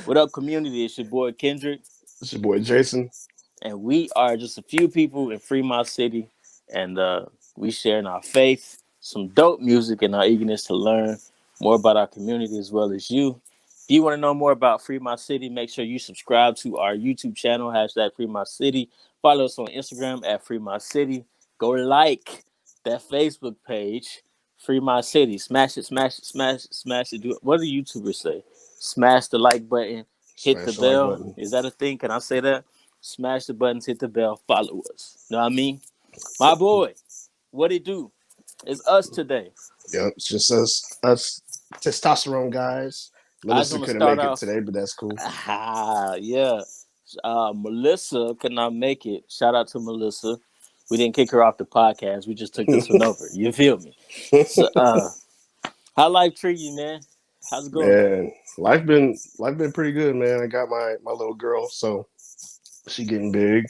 What up, community? It's your boy Kendrick, It's your boy Jason. and we are just a few people in Fremont City, and we sharing our faith, some dope music, and our eagerness to learn more about our community as well as you. If you want to know more about Fremont City, make sure you subscribe to our YouTube channel, hashtag Fremont City. Follow us on Instagram at Fremont City. Go like that Facebook page, Fremont City. Smash it, smash it, smash it, smash it. What do YouTubers say? Smash the like button, hit the Smash the like bell. button. Is that a thing? Can I say that? Smash the buttons, hit the bell, follow us. Know what I mean? My boy, what it do? It's us today. Yep, it's just us testosterone guys. I just Melissa want to couldn't start make it off. today, but that's cool. Yeah. Melissa could not make it. Shout out to Melissa. We didn't kick her off the podcast. We just took this one over. You feel me? So, how life treat you, man? How's it going? Man, life been pretty good, man. I got my little girl, so she getting big.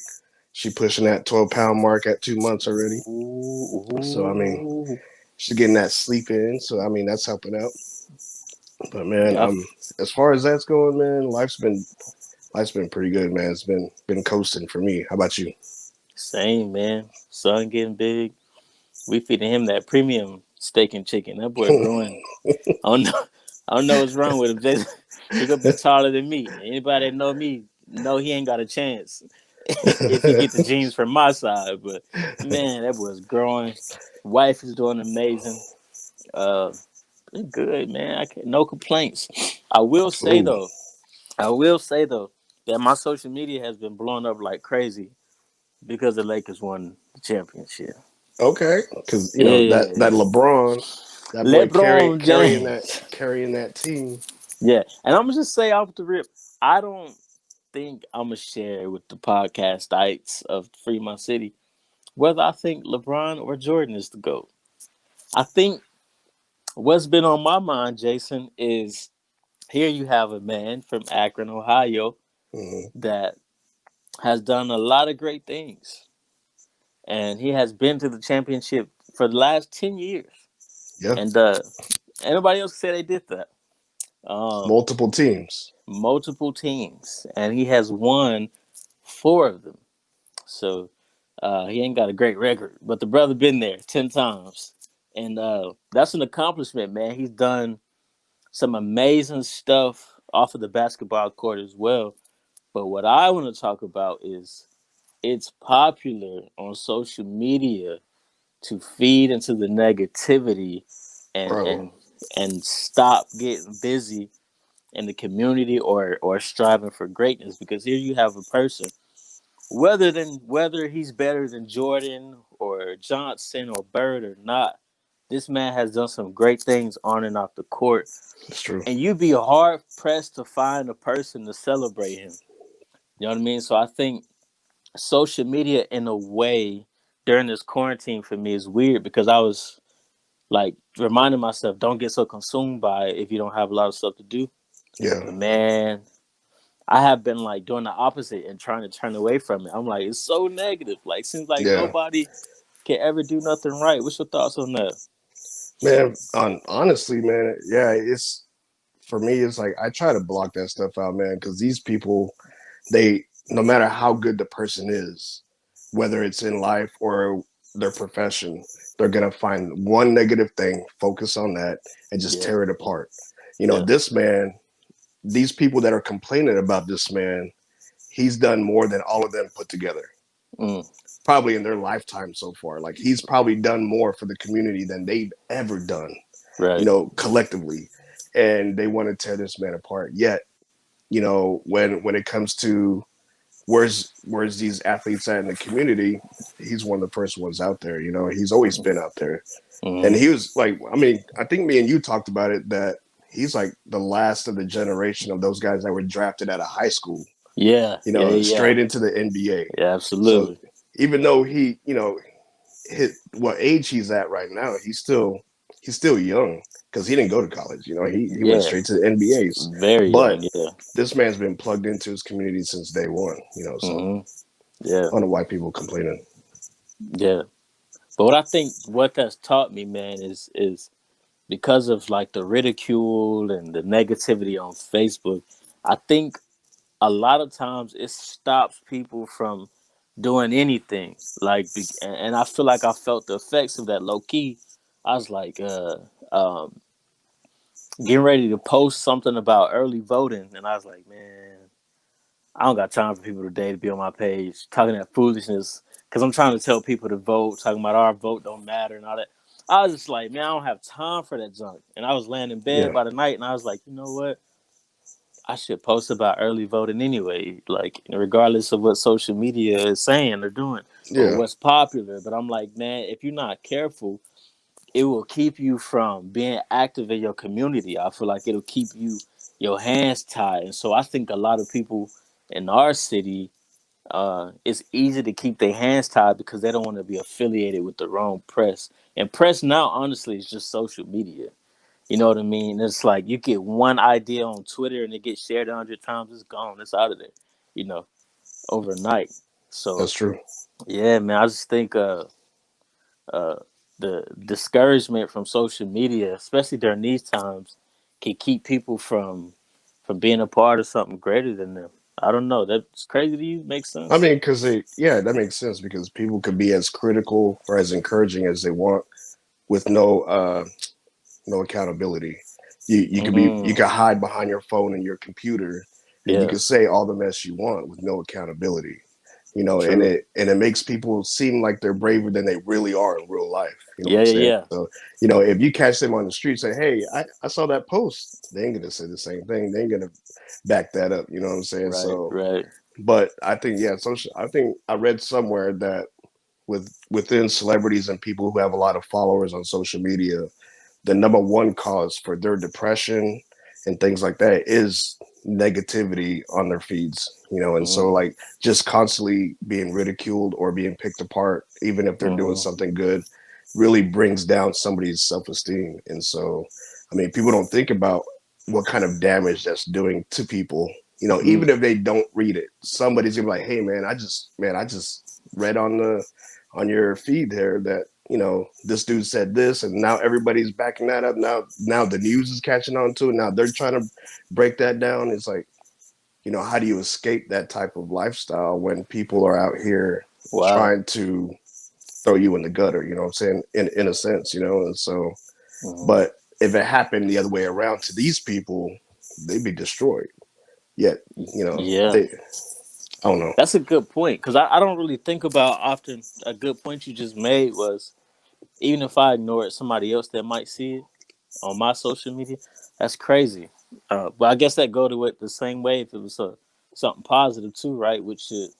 She pushing that 12-pound mark at 2 months already. Ooh, So I mean, ooh. she's getting that sleep in. So I mean, that's helping out. But man, Yep. as far as that's going, man, life's been pretty good, man. It's been coasting for me. How about you? Same, man. Son getting big. We feeding him that premium steak and chicken. That boy growing. I don't know. I don't know what's wrong with him. Just, he gonna be taller than me. Anybody that know me know he ain't got a chance if he get the genes from my side. But man, that boy's growing. Wife is doing amazing. Uh, good man. I can't, no complaints. I will say Cool. though. I will say though that my social media has been blown up like crazy because the Lakers won the championship. Okay, because that Yeah, LeBron, that boy LeBron James. carrying that team. Yeah, and I'm gonna just say off the rip, I don't think I'm gonna share with the podcast ites of Fremont City whether I think LeBron or Jordan is the GOAT. I think what's been on my mind, Jason, is here you have a man from Akron, Ohio, Hmm. that has done a lot of great things, and he has been to the championship for the last 10 years, Yeah, and anybody else say they did that. Um, multiple teams. Multiple teams, and he has won four of them. So he ain't got a great record, but the brother been there 10 times, and that's an accomplishment, man. He's done some amazing stuff off of the basketball court as well. But what I want to talk about is it's popular on social media to feed into the negativity and Bro. and and stop getting busy in the community or striving for greatness, because here you have a person whether he's better than Jordan or Johnson or Bird or not, this man has done some great things on and off the court, It's true. and you'd be hard pressed to find a person to celebrate him. You know what I mean? So I think social media, in a way, during this quarantine for me is weird because I was like reminding myself, don't get so consumed by it if you don't have a lot of stuff to do. Yeah, But man, I have been like doing the opposite and trying to turn away from it. I'm like, it's so negative. Like, seems like yeah, nobody can ever do nothing right. What's your thoughts on that? man. Honestly, man, yeah, it's for me. It's like I try to block that stuff out, man, because these people, they no matter how good the person is, whether it's in life or their profession, they're gonna find one negative thing, focus on that, and just Yeah, tear it apart. yeah, This man, these people that are complaining about this man, he's done more than all of them put together. mm, Probably in their lifetime so far. Like he's probably done more for the community than they've ever done, right. collectively. And they want to tear this man apart. Yet, when it comes to where's these athletes at in the community, he's one of the first ones out there. He's always been out there. And Mm, he was like, I mean, I think me and you talked about it that he's like the last of the generation of those guys that were drafted out of high school, yeah, yeah, yeah, straight into the NBA. yeah, So absolutely. even though he, hit what age he's at right now, he's still young because he didn't go to college. He went Yeah, straight to the NBA's. very But young. Yeah, this man's been plugged into his community since day one. So hmm, yeah, I don't know why people complaining. yeah. But what I think what that's taught me, man, is because of like the ridicule and the negativity on Facebook, I think a lot of times it stops people from doing anything. And I feel like I felt the effects of that low key. I was like, um, getting ready to post something about early voting, and I was like, man, I don't got time for people today to be on my page talking that foolishness because I'm trying to tell people to vote, talking about our vote don't matter and all that. I was just like, man, I don't have time for that junk. And I was laying in bed Yeah, by the night, and I was like, you know what? I should post about early voting anyway, like regardless of what social media is saying or doing or yeah, what's popular. But I'm like, man, if you're not careful, it will keep you from being active in your community. I feel like it'll keep your hands tied. And so I think a lot of people in our city, it's easy to keep their hands tied because they don't want to be affiliated with the wrong press. And press now, honestly, is just social media. You know what I mean? It's like you get one idea on Twitter and it gets shared 100 times. It's gone. It's out of there. You know, overnight. So that's true. yeah, man. I just think uh, the discouragement from social media, especially during these times, can keep people from being a part of something greater than them. I don't know. That's crazy to you. Makes I sense. mean, because yeah, that makes sense because people could be as critical or as encouraging as they want with no accountability. You Mm, could hide behind your phone and your computer, and you yeah. can say all the mess you want with no accountability. True. And it makes people seem like they're braver than they really are in real life. You know what Yeah. I'm Yeah. saying? Yeah. So, if you catch them on the street, say, "Hey, I saw that post," they ain't gonna say the same thing. They ain't gonna back that up. You know what I'm saying? Right. So, Right. but I think yeah, social. I think I read somewhere that within celebrities and people who have a lot of followers on social media, the number one cause for their depression and things like that is negativity on their feeds, and so Mm, like just constantly being ridiculed or being picked apart, even if they're doing mm, something good, really brings down somebody's self-esteem. And so, I mean, people don't think about what kind of damage that's doing to people. mm, Even if they don't read it, somebody's gonna be like, "Hey, I just read on your feed there that this dude said this, and now everybody's backing that up. Now the news is catching on to it. Now they're trying to break that down. It's like, how do you escape that type of lifestyle when people are out here wow. trying to throw you in the gutter? You know what I'm saying? In a sense, and so, Mm, but if it happened the other way around to these people, they'd be destroyed. Yet, yeah. they, I don't know. That's a good point because I don't really think about often. A good point you just made was even if I ignore it, somebody else that might see it on my social media, that's crazy. But I guess that go to it the same way if it was something positive too, right? Which is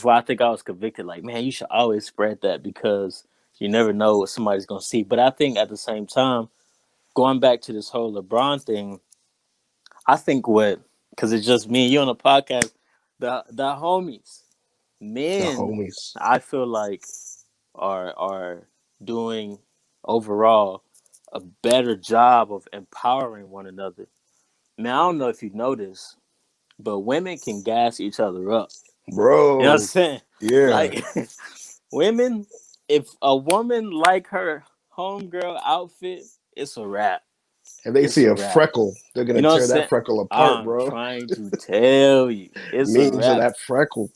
why I think I was convicted. Like, man, you should always spread that because you never know what somebody's gonna see. But I think at the same time, going back to this whole LeBron thing, I think what because it's just me and you on the podcast, the homies, The men, homies. I feel like are doing overall a better job of empowering one another. Man, I don't know if you notice, but women can gas each other up. You know what I'm Bro, saying? yeah. Like women, if a woman like her homegirl outfit, it's a wrap. If they It's see a a wrap. freckle, they're You gonna know what I'm tear that saying? freckle apart, I'm bro. trying to tell you, it's a Memes of wrap. that freckle.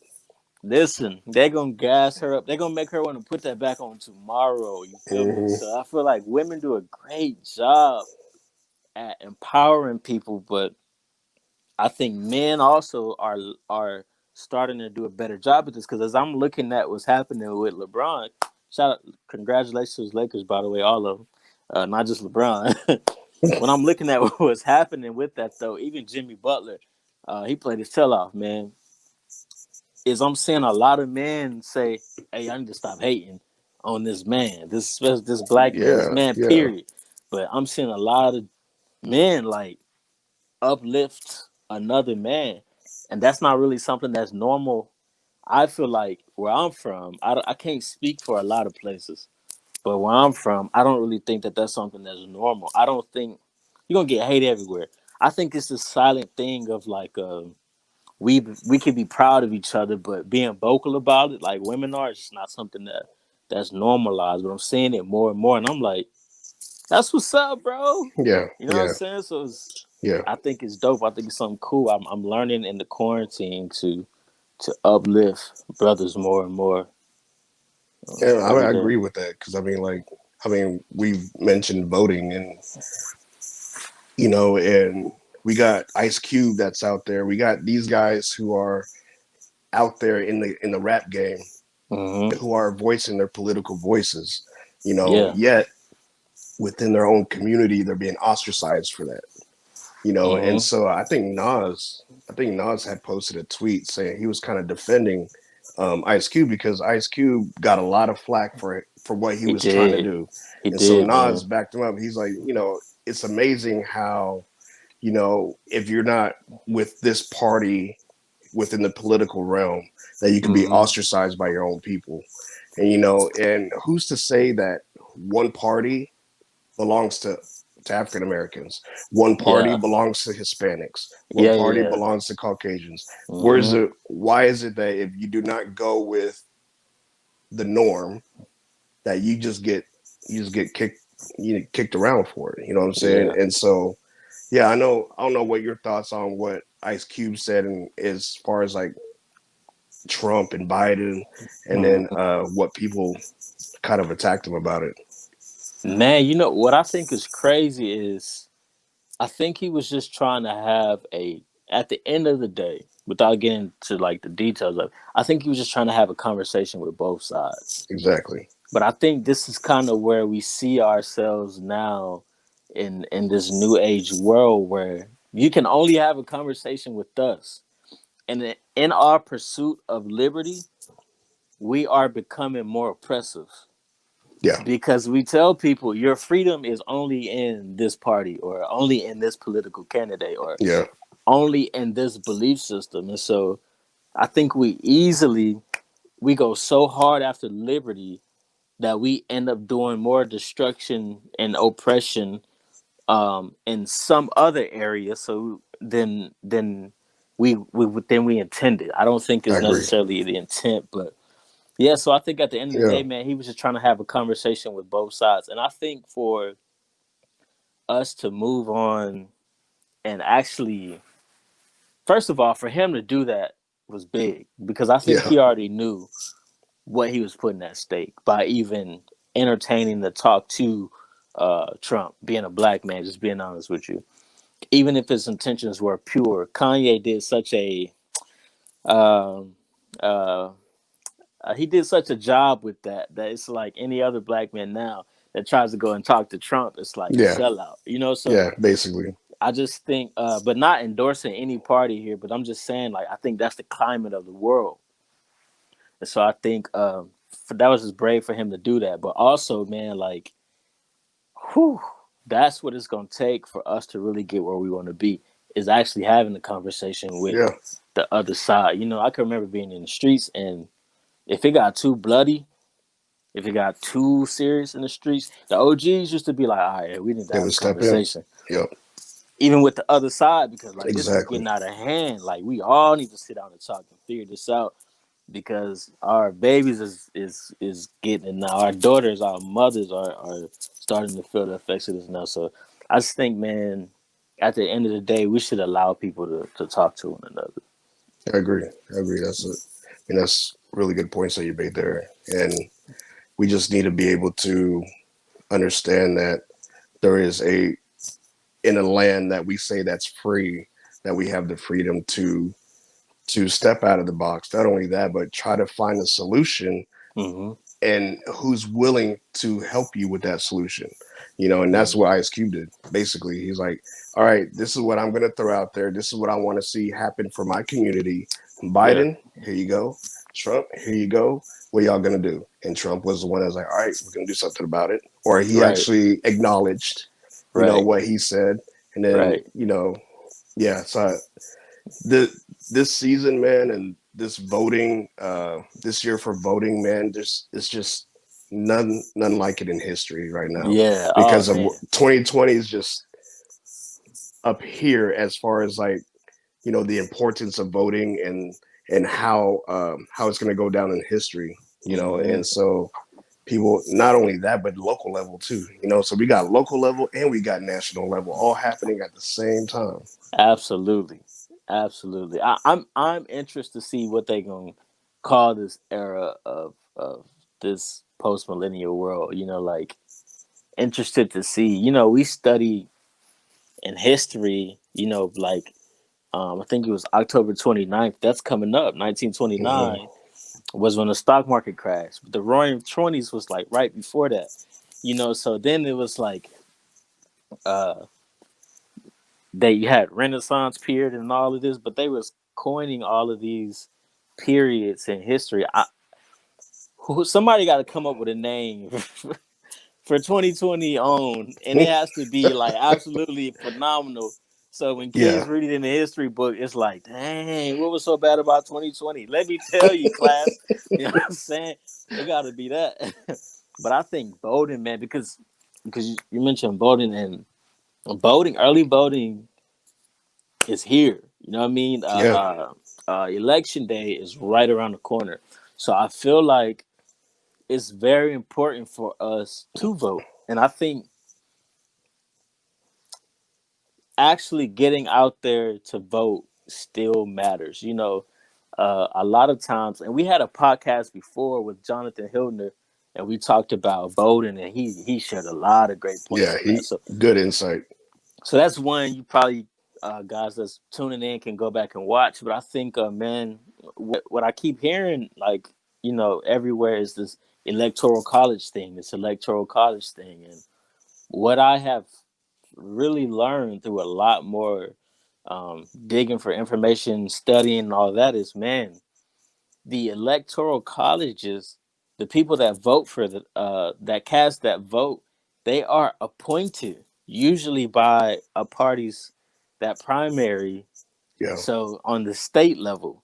Listen, they're gonna gas her up. They're gonna make her want to put that back on tomorrow. You feel me? Hmm. So I feel like women do a great job at empowering people, but I think men also are starting to do a better job at this because as I'm looking at what's happening with LeBron, shout out, congratulations Lakers by the way, all of them, not just LeBron. When I'm looking at what's happening with that though, even Jimmy Butler, he played his tail off, man. Is I'm seeing a lot of men say, "Hey, I need to stop hating on this man, this black man, this Yeah, man." yeah, Period. But I'm seeing a lot of men like uplift another man, and that's not really something that's normal. I feel like where I'm from, I can't speak for a lot of places, but where I'm from, I don't really think that that's something that's normal. I don't think you're gonna get hate everywhere. I think it's this silent thing of like we could be proud of each other, but being vocal about it, like women are, it's just not something that's normalized. But I'm seeing it more and more, and I'm like, that's what's up, bro. yeah, You know what I'm yeah. saying? So Yeah. I think it's dope. I think it's something cool. I'm learning in the quarantine to uplift brothers more and more Yeah, every I day. agree with that because we've mentioned voting, and and we got Ice Cube that's out there. We got these guys who are out there in the rap game Hmm. who are voicing their political voices. Yeah. Yet within their own community, they're being ostracized for that. And Hmm. so I think Nas had posted a tweet saying he was kind of defending Ice Cube because Ice Cube got a lot of flack for what he He was trying to did. do, He and so did, Nas man. backed him up. He's like, it's amazing how if you're not with this party within the political realm, that you can be Hmm. ostracized by your own people, and who's to say that one party belongs to African Americans. One party Yeah. belongs to Hispanics. One Yeah. party Yeah. belongs to Caucasians. Hmm. Why is it that if you do not go with the norm, that you just get kicked around for it? You know what I'm saying? Yeah. And so, yeah, I don't know what your thoughts on what Ice Cube said, and as far as like Trump and Biden, and then Hmm. what people kind of attacked him about it. Man, what I think is crazy is I think he was just trying to have at the end of the day, without getting to like the details of it, I think he was just trying to have a conversation with both sides. Exactly. But I think this is kind of where we see ourselves now in this new age world where you can only have a conversation with us. And in our pursuit of liberty, we are becoming more oppressive Yeah. because we tell people your freedom is only in this party or only in this political candidate or Yeah. only in this belief system. And so I think we go so hard after liberty that we end up doing more destruction and oppression in some other area so than we intended. I don't think I it's agree. necessarily the intent, but yeah, so I think at the end of the Yeah. day, man, he was just trying to have a conversation with both sides. And I think for us to move on and actually, first of all, for him to do that was big because I think Yeah. he already knew what he was putting at stake by even entertaining the talk to Trump, being a black man, just being honest with you. Even if his intentions were pure, Kanye did such a um, uh, he did such a job with that it's like any other black man now that tries to go and talk to Trump, it's like a Yeah. sellout, So Yeah. Basically. I just think, but not endorsing any party here, but I'm just saying, like, I think that's the climate of the world. And so I think that was just brave for him to do that. But also, man, like, whew, that's what it's going to take for us to really get where we want to be is actually having a conversation with Yeah. the other side. I can remember being in the streets, and if it got too bloody, if it got too serious in the streets, the OGs used to be like, all right, we need to They have a would step in. conversation. Yep. Even with the other side, because like this is Exactly. getting out of hand. Like we all need to sit down and talk and figure this out because our babies is getting it now. Our daughters, our mothers are starting to feel the effects of this now. So I just think, man, at the end of the day, we should allow people to talk to one another. I agree. I agree. That's really good points that you made there. And we just need to be able to understand that there is in a land that we say that's free, that we have the freedom to step out of the box. Not only that, but try to find a solution Mm-hmm. and who's willing to help you with that solution. And that's Mm-hmm. what Ice Cube did. Basically, he's like, all right, this is what I'm going to throw out there. This is what I want to see happen for my community. Yeah. Biden, here you go. Trump, here you go. What y'all going to do? And Trump was the one that was like, all right, we're going to do something about it. Or he Right. actually acknowledged, Right. what he said. And then, Right. yeah. So the this season, man, and this voting, this year for voting, man, there's it's just none like it in history right now Yeah. Oh because of man. 2020 is just up here as far as like the importance of voting and how it's going to go down in history, Mm-hmm. and so people, not only that, but local level too. You know, so we got local level and we got national level all happening at the same time. Absolutely, absolutely. I'm interested to see what they gonna call this era of this post millennial world. You know, like interested to see. You know, we study in history. You know, like I think it was October 29th. That's coming up. Hmm. 1929 was when the stock market crashed. But the Roaring Twenties was like right before that. You know, so then it was like uh they had Renaissance period and all of this, but they was coining all of these periods in history. Somebody got to come up with a name for 2020 on, and it has to be like absolutely phenomenal. So when Yeah. kids read it in the history book, it's like, dang, what was so bad about 2020? Let me tell you, class. You know what I'm saying? It got to be that. But I think voting, man, because you mentioned voting and voting, early voting is here. You know what I mean? Yeah. Election day is right around the corner. So I feel like it's very important for us to vote. And I think actually getting out there to vote still matters. You know, a lot of times, and we had a podcast before with Jonathan Hildner, and we talked about voting, and he shared a lot of great points Yeah. on that. He good insight. So that's one you probably guys that's tuning in can go back and watch. But I think, man, what I keep hearing, like you know, everywhere is this electoral college thing, this electoral college thing, and what I have really learned through a lot more digging for information, studying, and all that is, man, the electoral colleges, the people that vote for the that cast that vote, they are appointed usually by a party's that primary. Yeah. So on the state level.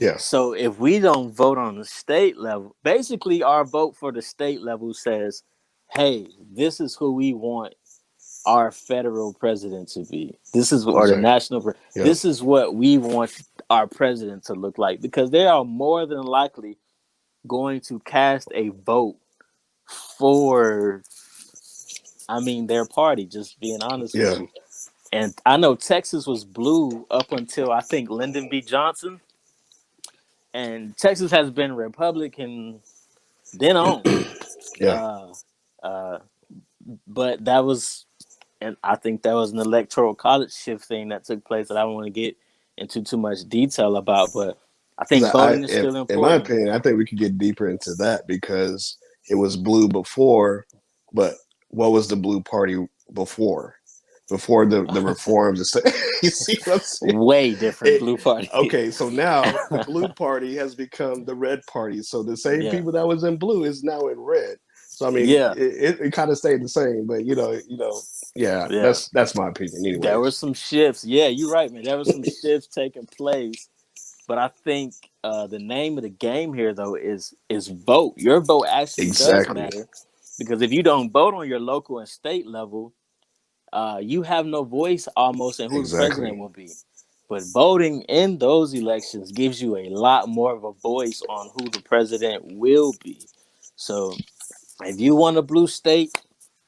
Yeah. So if we don't vote on the state level, basically our vote for the state level says, "Hey, this is who we want our federal president to be. This is or the Exactly. national. Yeah. This is what we want our president to look like because they are more than likely going to cast a vote for, I mean, their party. Just being honest with Yeah. you. And I know Texas was blue up until I think Lyndon B. Johnson, and Texas has been Republican then on. Yeah. Uh, uh, but that was and I think that was an electoral college shift thing that took place that I don't want to get into too much detail about, but I think Because voting is still in my important. opinion, I think we could get deeper into that because it was blue before, but what was the blue party before? Before the reforms, you see what I'm saying? Way different It, blue party. okay, so now the blue party has become the red party. So the same Yeah, people that was in blue is now in red. So I mean, yeah, it kind of stayed the same, but yeah, yeah. that's my opinion, There were anyways. some shifts. Yeah, you're right, man. There were some shifts taking place, but I think the name of the game here, though, is vote. Your vote actually does Exactly, matter because if you don't vote on your local and state level, you have no voice almost in who the exactly. president will be. But voting in those elections gives you a lot more of a voice on who the president will be. So if you want a blue state,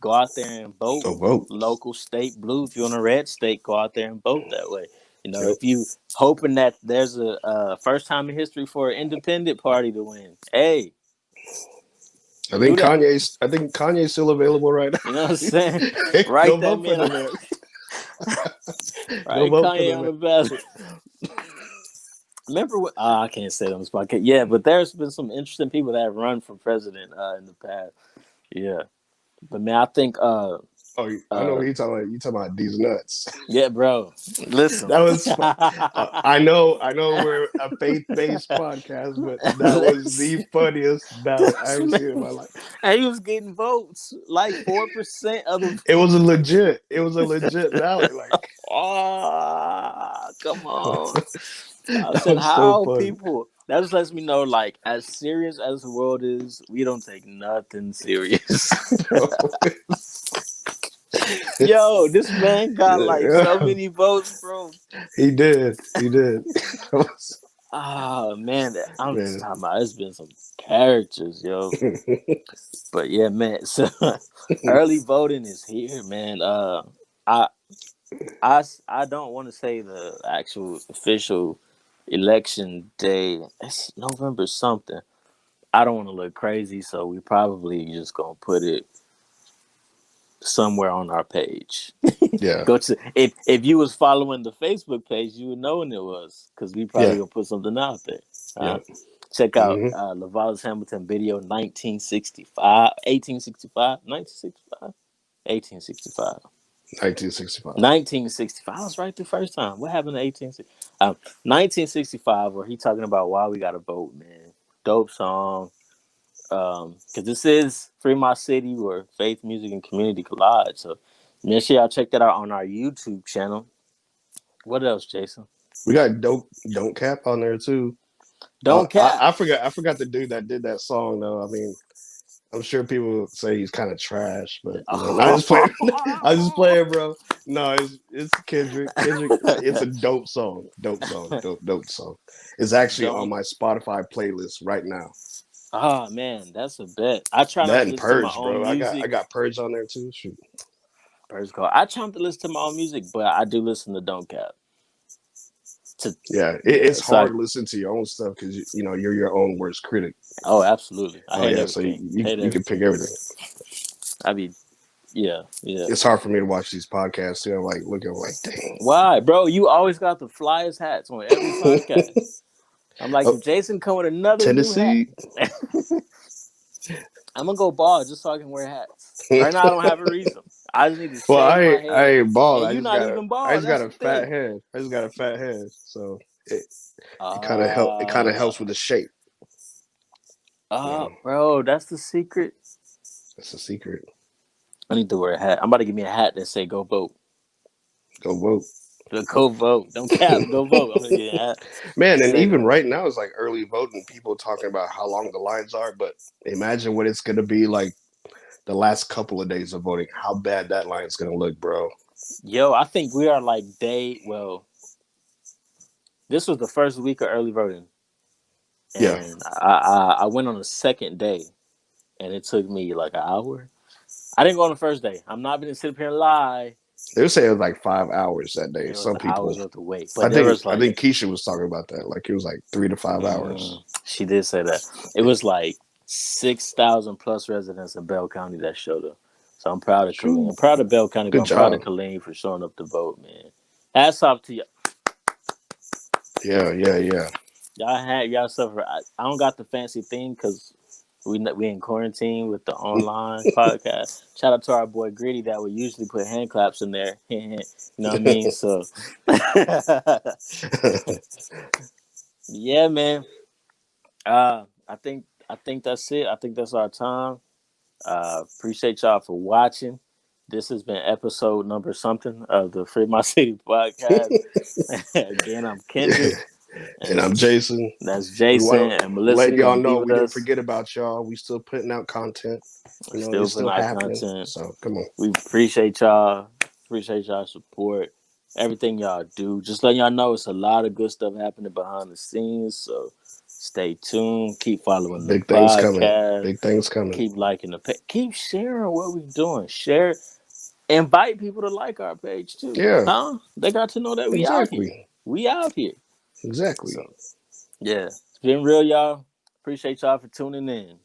go out there and vote So vote. local state blue. If you want a red state, go out there and vote that way. You know, Yep. if you hoping that there's a first time in history for an independent party to win, hey, do that. I think Kanye's still available right You know what I'm now. saying? Go Write that vote for man, the man. Go right? vote for Kanye the on man. the ballot. Remember what? I can't say it on this podcast. Yeah, but there's been some interesting people that have run for president in the past. Yeah, but man, I think Oh, I know uh what you're talking about. You talking about these nuts. yeah, bro. Listen, That was fun. I know we're a faith-based podcast, but that was the listen. funniest ballot I This ever man seen in my was, life. and he was getting votes like 4% of the It was a votes. legit. It was a legit ballot. Like Oh, come on. I that said, was so how funny. people, that just lets me know, like, as serious as the world is, we don't take nothing serious. Yo, this man got like so Yeah, many votes, bro. he did. He did. Ah man, I'm just Man. talking about. It's been some characters, yo. But yeah, man. So early voting is here, man. I I don't want to say the actual official election day. It's November something. I don't want to look crazy, so we probably just gonna put it somewhere on our page. Yeah, Go to if you was following the Facebook page, you would know when it was because we probably yeah, gonna put something out there. yeah. Check out Hmm. Laval's Hamilton video 1965, 1865, 1965, 1865. 1965. 1965. I was right the first time. What happened to 1860? 1965, where he talking about why we got to vote, man. Dope song. Because this is Free My City, where faith, music, and community collide. So make sure y'all check that out on our YouTube channel. What else, Jason? We got Don't Cap on there too. Don't cap. I forgot the dude that did that song though. I mean, I'm sure people say he's kind of trash, but you know, I just play. I just play it, bro. No, it's Kendrick. Kendrick. It's a dope song. Dope song. Dope song. It's actually on Don't. my Spotify playlist right now. Ah, man, that's a bet. I try not That to and listen to my Purge, own bro. I music. got Purge on there too. Shoot. First call. I try not to listen to my own music, but I do listen to Don't Cap. To Yeah, yeah, it's so hard to listen to your own stuff because you know you're your own worst critic. oh, absolutely. I Oh hate yeah, so everything. Hate you can pick everything. everything. I be yeah, yeah. It's hard for me to watch these podcasts too. I'm like looking like, dang. Why, bro? You always got the flyest hats on every podcast. I'm like, Oh, if Jason come with another new hat, Tennessee. I'm gonna go bald just so I can wear hats. Right now, I don't have a reason. I just need to Well, shave my I head, ain't bald. and you're not even I bald. just got That's a the fat thing. head. I just got a fat head, so it it kind of Uh, helps with the shape. You know, bro, that's the secret. that's a secret. I need to wear a hat. I'm about to give me a hat that say "Go vote." Go vote, Go vote. Don't cap. Go vote. I'm gonna get a hat. man. And Say even go right vote. now, it's like early voting. People talking about how long the lines are, but imagine what it's gonna be like the last couple of days of voting. How bad that line's gonna look, bro. Yo, I think we are like day. Well, this was the first week of early voting, Yeah, and I went on the second day, and it took me like an hour. I didn't go on the first day. I'm not gonna sit up here and lie. they would say it was like 5 hours that day. It was Some people, hours worth of wait, but there was I like think Keisha was talking about that. Like it was like 3 to 5 hours. she did say that it was like 6,000 plus residents in Bell County that showed up. So I'm proud of Colleen. Shoot, I'm proud of Bell County, but good I'm proud of job. Colleen for showing up to vote, man. Hats off to Yeah, yeah, yeah. y'all. Had y'all suffer. I don't got the fancy thing because we in quarantine with the online podcast. Shout out to our boy Gritty that would usually put hand claps in there. You know what I mean? So yeah, man. I think that's it. I think that's our time. Appreciate y'all for watching. This has been episode number something of the Free My City podcast. Again, I'm Yeah. Kendrick, And I'm and Jason. that's We Jason want and to Melissa let y'all gonna be know with we didn't us. forget about y'all. We still putting out content. We're You know, still it's putting still out happening. content. So come on. We appreciate y'all. Appreciate y'all support. Everything y'all do. Just letting y'all know it's a lot of good stuff happening behind the scenes. So stay tuned. Keep following the Big things coming. podcast. Big things coming. Keep liking the page. Keep sharing what we're doing. Share. Invite people to like our page too. Yeah, Huh? They got to know that we out here. exactly. We out here. Exactly. So yeah. It's been real, y'all. Appreciate y'all for tuning in.